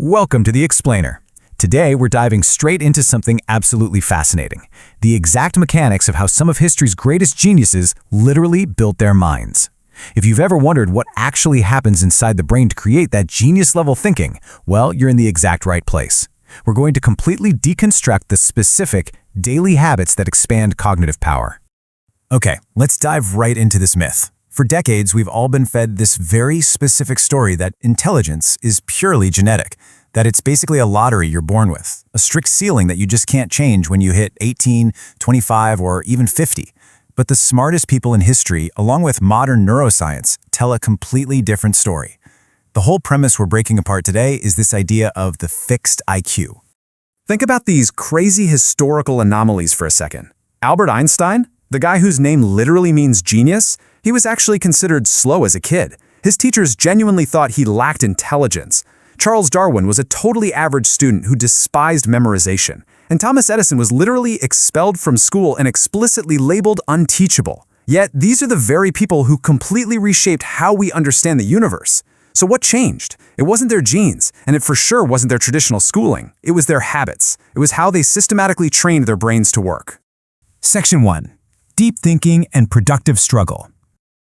Welcome to The Explainer. Today, we're diving straight into something absolutely fascinating, the exact mechanics of how some of history's greatest geniuses literally built their minds. If you've ever wondered what actually happens inside the brain to create that genius-level thinking, well, you're in the exact right place. We're going to completely deconstruct the specific, daily habits that expand cognitive power. Okay, let's dive right into this myth. For decades, we've all been fed this very specific story that intelligence is purely genetic, that it's basically a lottery you're born with, a strict ceiling that you just can't change when you hit 18, 25, or even 50. But the smartest people in history, along with modern neuroscience, tell a completely different story. The whole premise we're breaking apart today is this idea of the fixed IQ. Think about these crazy historical anomalies for a second. Albert Einstein, the guy whose name literally means genius, he was actually considered slow as a kid. His teachers genuinely thought he lacked intelligence. Charles Darwin was a totally average student who despised memorization. And Thomas Edison was literally expelled from school and explicitly labeled unteachable. Yet, these are the very people who completely reshaped how we understand the universe. So what changed? It wasn't their genes, and it for sure wasn't their traditional schooling. It was their habits. It was how they systematically trained their brains to work. Section 1. Deep thinking and productive struggle.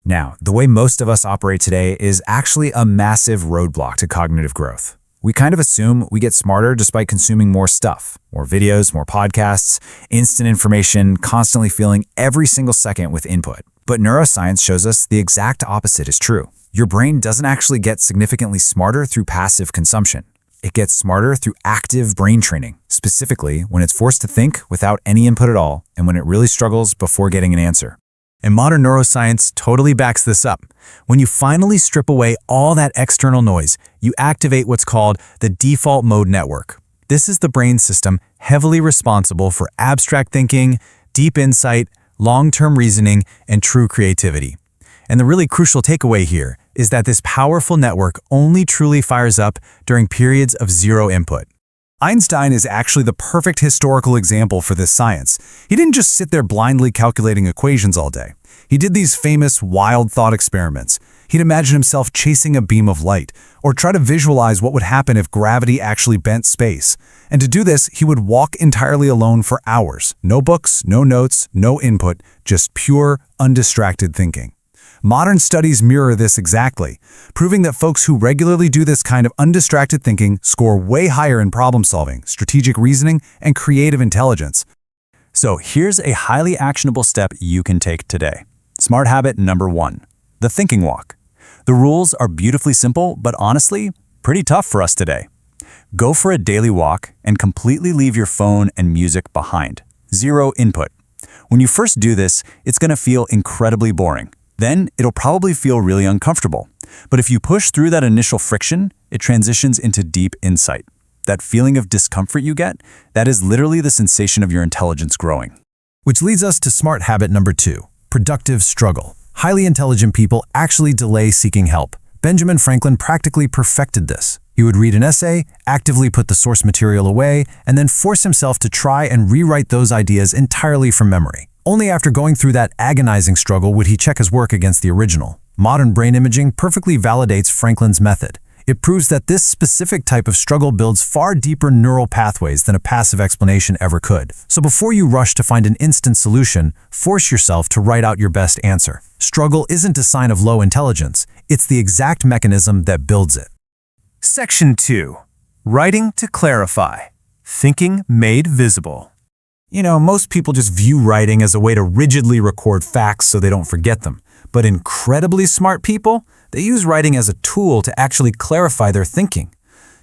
Now, the way most of us operate today is actually a massive roadblock to cognitive growth. We kind of assume we get smarter just by consuming more stuff, more videos, more podcasts, instant information, constantly filling every single second with input. But neuroscience shows us the exact opposite is true. Your brain doesn't actually get significantly smarter through passive consumption. It gets smarter through active brain training, specifically when it's forced to think without any input at all and when it really struggles before getting an answer. And modern neuroscience totally backs this up. When you finally strip away all that external noise, you activate what's called the default mode network. This is the brain system heavily responsible for abstract thinking, deep insight, long-term reasoning, and true creativity. And the really crucial takeaway here is that this powerful network only truly fires up during periods of zero input. Einstein is actually the perfect historical example for this science. He didn't just sit there blindly calculating equations all day. He did these famous wild thought experiments. He'd imagine himself chasing a beam of light, or try to visualize what would happen if gravity actually bent space. And to do this, he would walk entirely alone for hours. No books, no notes, no input, just pure, undistracted thinking. Modern studies mirror this exactly, proving that folks who regularly do this kind of undistracted thinking score way higher in problem solving, strategic reasoning, and creative intelligence. So here's a highly actionable step you can take today. Smart habit number 1, the thinking walk. The rules are beautifully simple, but honestly, pretty tough for us today. Go for a daily walk and completely leave your phone and music behind. Zero input. When you first do this, it's going to feel incredibly boring. Then it'll probably feel really uncomfortable. But if you push through that initial friction, it transitions into deep insight. That feeling of discomfort you get, that is literally the sensation of your intelligence growing. Which leads us to smart habit number 2, productive struggle. Highly intelligent people actually delay seeking help. Benjamin Franklin practically perfected this. He would read an essay, actively put the source material away, and then force himself to try and rewrite those ideas entirely from memory. Only after going through that agonizing struggle would he check his work against the original. Modern brain imaging perfectly validates Franklin's method. It proves that this specific type of struggle builds far deeper neural pathways than a passive explanation ever could. So before you rush to find an instant solution, force yourself to write out your best answer. Struggle isn't a sign of low intelligence. It's the exact mechanism that builds it. Section 2. Writing to clarify. Thinking made visible. You know, most people just view writing as a way to rigidly record facts so they don't forget them. But incredibly smart people, they use writing as a tool to actually clarify their thinking.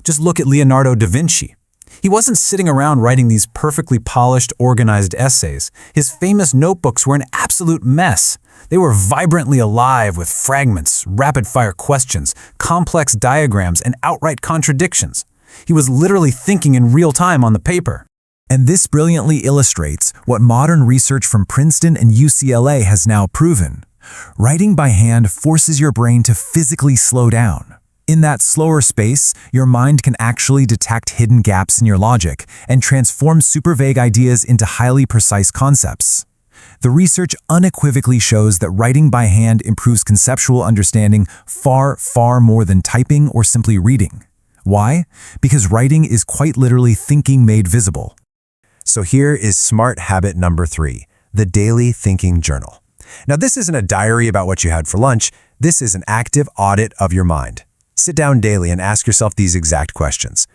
Just look at Leonardo da Vinci. He wasn't sitting around writing these perfectly polished, organized essays. His famous notebooks were an absolute mess. They were vibrantly alive with fragments, rapid-fire questions, complex diagrams, and outright contradictions. He was literally thinking in real time on the paper. And this brilliantly illustrates what modern research from Princeton and UCLA has now proven. Writing by hand forces your brain to physically slow down. In that slower space, your mind can actually detect hidden gaps in your logic and transform super vague ideas into highly precise concepts. The research unequivocally shows that writing by hand improves conceptual understanding far, far more than typing or simply reading. Why? Because writing is quite literally thinking made visible. So here is smart habit number 3, the daily thinking journal. Now, this isn't a diary about what you had for lunch. This is an active audit of your mind. Sit down daily and ask yourself these exact questions.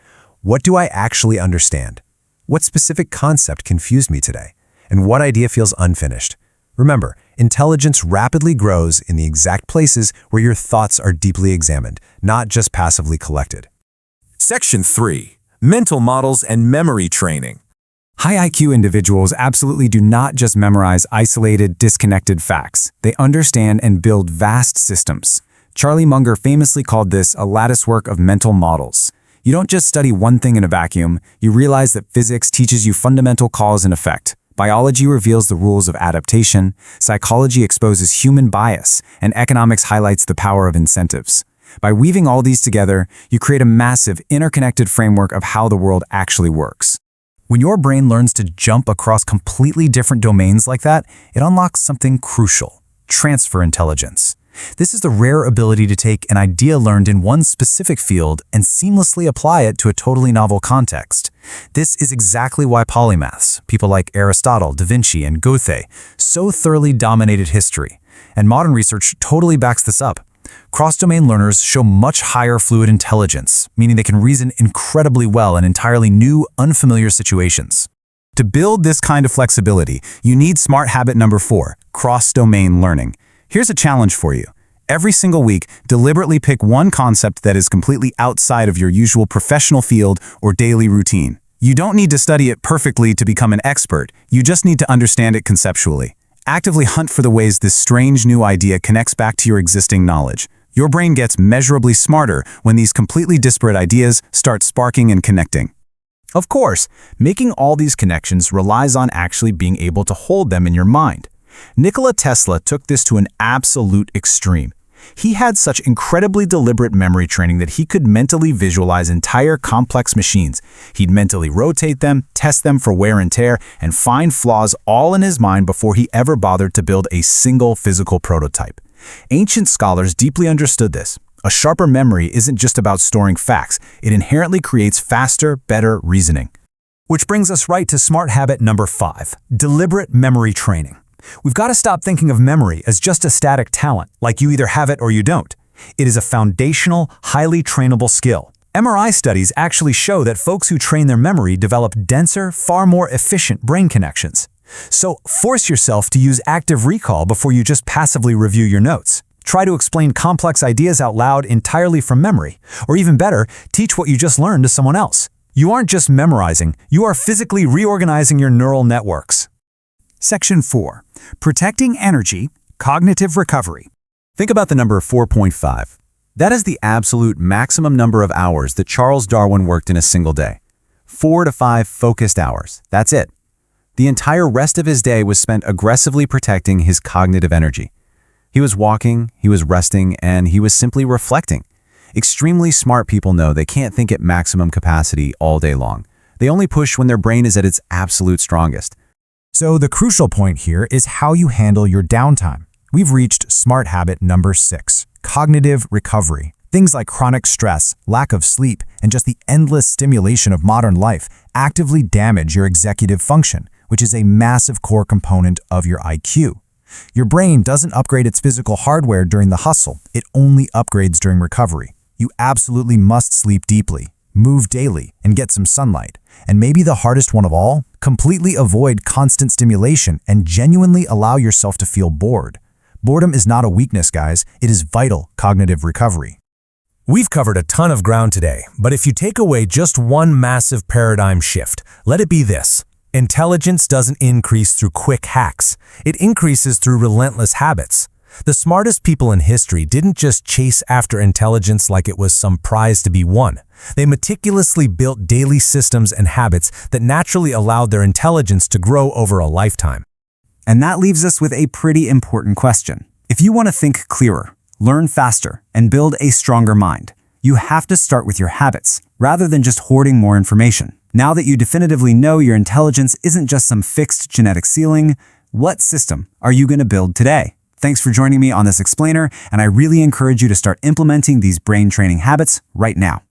What do I actually understand? What specific concept confused me today? And what idea feels unfinished? Remember, intelligence rapidly grows in the exact places where your thoughts are deeply examined, not just passively collected. Section 3. Mental Models and Memory Training. High IQ individuals absolutely do not just memorize isolated, disconnected facts. They understand and build vast systems. Charlie Munger famously called this a latticework of mental models. You don't just study one thing in a vacuum, you realize that physics teaches you fundamental cause and effect. Biology reveals the rules of adaptation, psychology exposes human bias, and economics highlights the power of incentives. By weaving all these together, you create a massive, interconnected framework of how the world actually works. When your brain learns to jump across completely different domains like that, it unlocks something crucial: transfer intelligence. This is the rare ability to take an idea learned in one specific field and seamlessly apply it to a totally novel context. This is exactly why polymaths, people like Aristotle, Da Vinci, and Goethe, so thoroughly dominated history. And modern research totally backs this up. Cross-domain learners show much higher fluid intelligence, meaning they can reason incredibly well in entirely new, unfamiliar situations. To build this kind of flexibility, you need smart habit number 4, cross-domain learning. Here's a challenge for you. Every single week, deliberately pick one concept that is completely outside of your usual professional field or daily routine. You don't need to study it perfectly to become an expert. You just need to understand it conceptually. Actively hunt for the ways this strange new idea connects back to your existing knowledge. Your brain gets measurably smarter when these completely disparate ideas start sparking and connecting. Of course, making all these connections relies on actually being able to hold them in your mind. Nikola Tesla took this to an absolute extreme. He had such incredibly deliberate memory training that he could mentally visualize entire complex machines. He'd mentally rotate them, test them for wear and tear, and find flaws all in his mind before he ever bothered to build a single physical prototype. Ancient scholars deeply understood this. A sharper memory isn't just about storing facts. It inherently creates faster, better reasoning. Which brings us right to smart habit number 5, deliberate memory training. We've got to stop thinking of memory as just a static talent, like you either have it or you don't. It is a foundational, highly trainable skill. MRI studies actually show that folks who train their memory develop denser, far more efficient brain connections. So force yourself to use active recall before you just passively review your notes. Try to explain complex ideas out loud entirely from memory. Or even better, teach what you just learned to someone else. You aren't just memorizing, you are physically reorganizing your neural networks. Section 4. Protecting energy, cognitive recovery. Think about the number 4.5. That is the absolute maximum number of hours that Charles Darwin worked in a single day. 4 to 5 focused hours. That's it. The entire rest of his day was spent aggressively protecting his cognitive energy. He was walking, he was resting, and he was simply reflecting. Extremely smart people know they can't think at maximum capacity all day long. They only push when their brain is at its absolute strongest. So the crucial point here is how you handle your downtime. We've reached smart habit number 6, cognitive recovery. Things like chronic stress, lack of sleep, and just the endless stimulation of modern life actively damage your executive function, which is a massive core component of your IQ. Your brain doesn't upgrade its physical hardware during the hustle. It only upgrades during recovery. You absolutely must sleep deeply, move daily, and get some sunlight. And maybe the hardest one of all, completely avoid constant stimulation and genuinely allow yourself to feel bored. Boredom is not a weakness, guys. It is vital cognitive recovery. We've covered a ton of ground today, but if you take away just one massive paradigm shift, let it be this. Intelligence doesn't increase through quick hacks. It increases through relentless habits. The smartest people in history didn't just chase after intelligence like it was some prize to be won. They meticulously built daily systems and habits that naturally allowed their intelligence to grow over a lifetime. And that leaves us with a pretty important question. If you want to think clearer, learn faster, and build a stronger mind, you have to start with your habits, rather than just hoarding more information. Now that you definitively know your intelligence isn't just some fixed genetic ceiling, what system are you going to build today? Thanks for joining me on this explainer, and I really encourage you to start implementing these brain training habits right now.